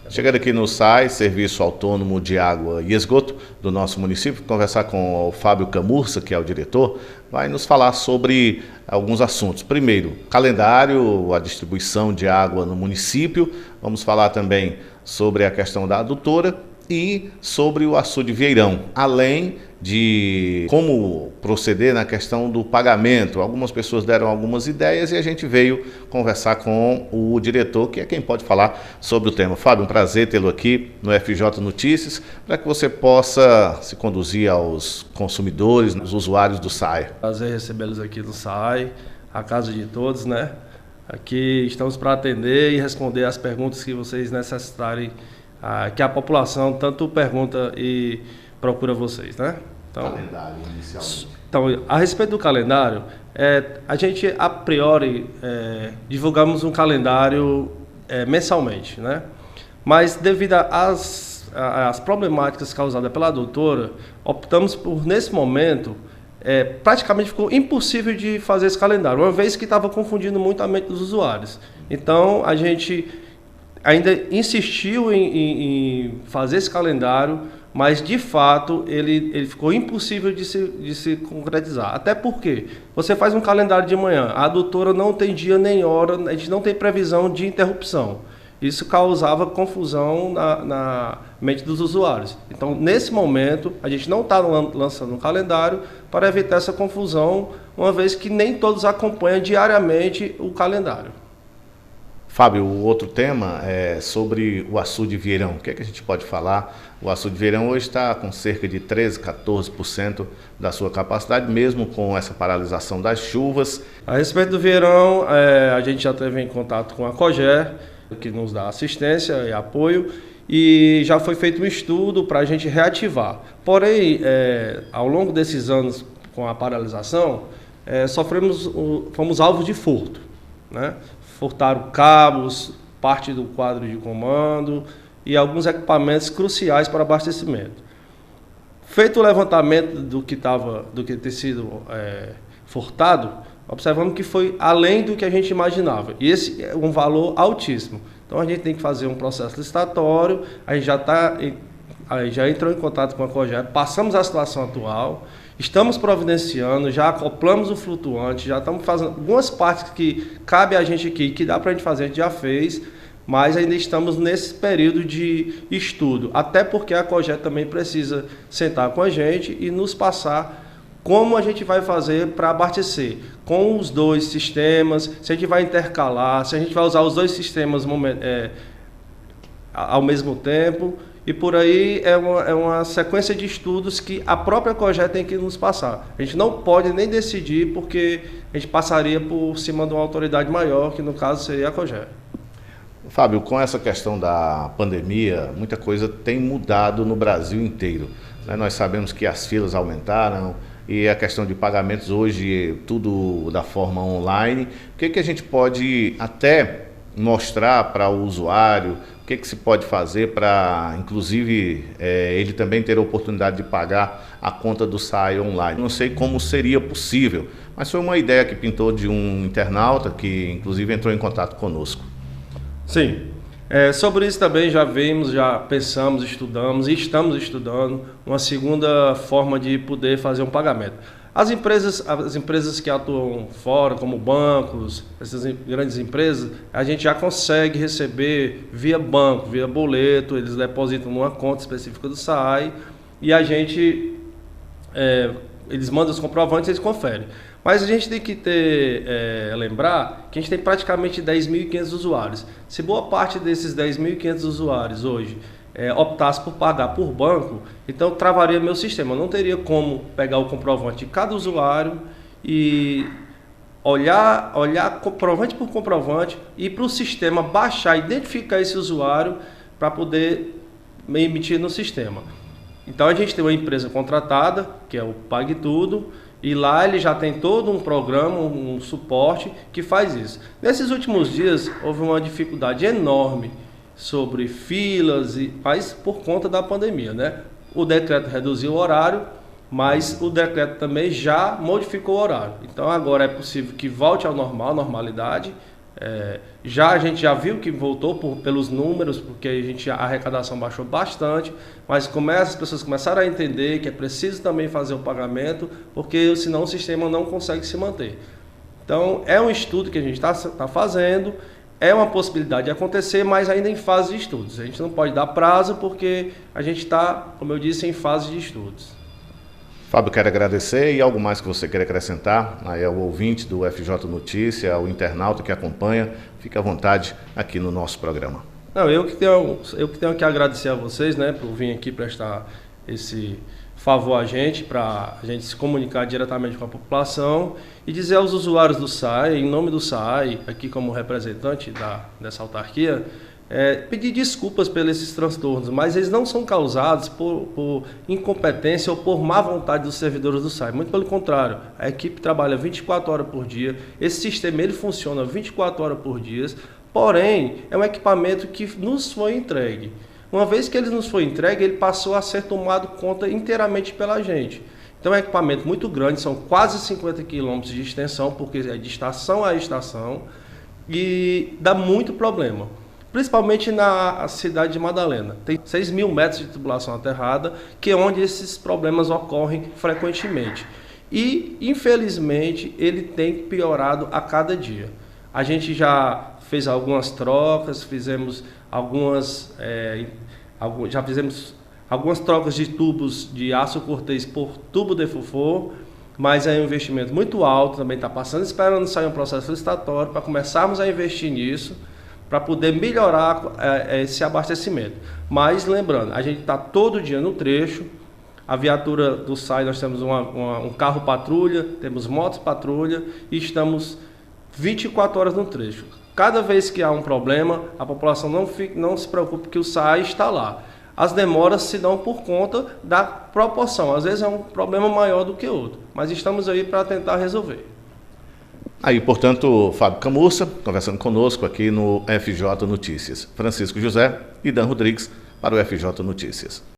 Chegando aqui no SAI, Serviço Autônomo de Água e Esgoto do nosso município, conversar com o Fábio Camurça, que é o diretor, vai nos falar sobre alguns assuntos. Primeiro, calendário, a distribuição de água no município. Vamos falar também sobre a questão da adutora e sobre o açude Vieirão, além de como proceder na questão do pagamento. Algumas pessoas deram algumas ideias e a gente veio conversar com o diretor, que é quem pode falar sobre o tema. Fábio, um prazer tê-lo aqui no FJ Notícias, para que você possa se conduzir aos consumidores, aos usuários do SAI. Prazer recebê-los aqui no SAI, a casa de todos, né? Aqui estamos para atender e responder as perguntas que vocês necessitarem, que a população tanto pergunta e procura vocês, né? Então, Calendário inicialmente. Então, a respeito do calendário, a gente a priori divulgamos um calendário mensalmente, né? Mas devido às problemáticas causadas pela doutora, optamos por, nesse momento, praticamente ficou impossível de fazer esse calendário, uma vez que estava confundindo muito a mente dos usuários. Então, a gente ainda insistiu em fazer esse calendário, mas de fato ele ficou impossível de se concretizar. Até porque você faz um calendário de manhã, a adutora não tem dia nem hora, a gente não tem previsão de interrupção. Isso causava confusão na mente dos usuários. Então, nesse momento, a gente não está lançando um calendário para evitar essa confusão, uma vez que nem todos acompanham diariamente o calendário. Fábio, o outro tema é sobre o açude Vieirão. O que é que a gente pode falar? O açude Vieirão hoje está com cerca de 13%, 14% da sua capacidade, mesmo com essa paralisação das chuvas. A respeito do Vieirão, a gente já teve em contato com a COGER, que nos dá assistência e apoio, e já foi feito um estudo para a gente reativar. Porém, ao longo desses anos com a paralisação, fomos alvos de furto, né? Furtaram cabos, parte do quadro de comando e alguns equipamentos cruciais para abastecimento. Feito o levantamento do que ter sido furtado, observamos que foi além do que a gente imaginava. E esse é um valor altíssimo. Então a gente tem que fazer um processo licitatório, a gente já entrou em contato com a COGER, passamos a situação atual, estamos providenciando, já acoplamos o flutuante, já estamos fazendo algumas partes que cabe a gente aqui, que dá para a gente fazer, a gente já fez, mas ainda estamos nesse período de estudo, até porque a COGER também precisa sentar com a gente e nos passar como a gente vai fazer para abastecer com os dois sistemas, se a gente vai intercalar, se a gente vai usar os dois sistemas ao mesmo tempo. E por aí é uma sequência de estudos que a própria COGER tem que nos passar. A gente não pode nem decidir porque a gente passaria por cima de uma autoridade maior, que no caso seria a COGER. Fábio, com essa questão da pandemia, muita coisa tem mudado no Brasil inteiro, né? Nós sabemos que as filas aumentaram e a questão de pagamentos hoje, tudo da forma online. O que a gente pode até mostrar para o usuário? O que se pode fazer para, inclusive, ele também ter a oportunidade de pagar a conta do SAI online? Não sei como seria possível, mas foi uma ideia que pintou de um internauta que, inclusive, entrou em contato conosco. Sim. Sobre isso também já pensamos, estudamos e estamos estudando uma segunda forma de poder fazer um pagamento. As empresas que atuam fora, como bancos, essas grandes empresas, a gente já consegue receber via banco, via boleto, eles depositam numa conta específica do SAI e a gente, eles mandam os comprovantes e eles conferem. Mas a gente tem que lembrar que a gente tem praticamente 10.500 usuários. Se boa parte desses 10.500 usuários hoje optasse por pagar por banco, então travaria meu sistema. Eu não teria como pegar o comprovante de cada usuário e olhar comprovante por comprovante e para o sistema baixar, identificar esse usuário para poder emitir no sistema. Então a gente tem uma empresa contratada, que é o PagTudo, e lá ele já tem todo um programa, um suporte que faz isso. Nesses últimos dias houve uma dificuldade enorme sobre filas, mas por conta da pandemia, né? O decreto reduziu o horário, mas o decreto também já modificou o horário. Então agora é possível que volte ao normal, normalidade, A gente já viu que voltou pelos números, porque a arrecadação baixou bastante, mas as pessoas começaram a entender que é preciso também fazer o pagamento, porque senão o sistema não consegue se manter. Então, é um estudo que a gente está fazendo, é uma possibilidade de acontecer, mas ainda em fase de estudos. A gente não pode dar prazo, porque a gente está, como eu disse, em fase de estudos. Fábio, quero agradecer e algo mais que você quer acrescentar aí ao ouvinte do FJ Notícia, ao internauta que acompanha, fique à vontade aqui no nosso programa. Não, eu que tenho que agradecer a vocês, né, por vir aqui prestar esse favor a gente, para a gente se comunicar diretamente com a população e dizer aos usuários do SAI, em nome do SAI, aqui como representante dessa autarquia, pedir desculpas pelos esses transtornos, mas eles não são causados por incompetência ou por má vontade dos servidores do SAI. Muito pelo contrário, a equipe trabalha 24 horas por dia, esse sistema ele funciona 24 horas por dia, porém é um equipamento que nos foi entregue. Uma vez que ele nos foi entregue, ele passou a ser tomado conta inteiramente pela gente. Então é um equipamento muito grande, são quase 50 quilômetros de extensão, porque é de estação a estação, e dá muito problema. Principalmente na cidade de Madalena. Tem 6.000 metros de tubulação aterrada, que é onde esses problemas ocorrem frequentemente. E, infelizmente, ele tem piorado a cada dia. A gente já fez algumas trocas, já fizemos algumas trocas de tubos de aço cortês por tubo de fosfor, mas é um investimento muito alto, também está esperando sair um processo licitatório para começarmos a investir nisso, para poder melhorar esse abastecimento. Mas lembrando, a gente está todo dia no trecho, a viatura do SAI, nós temos um carro patrulha, temos motos patrulha e estamos 24 horas no trecho. Cada vez que há um problema, a população não se preocupe que o SAI está lá. As demoras se dão por conta da proporção, às vezes é um problema maior do que outro, mas estamos aí para tentar resolver. Aí, portanto, Fábio Camurça, conversando conosco aqui no FJ Notícias. Francisco José e Dan Rodrigues para o FJ Notícias.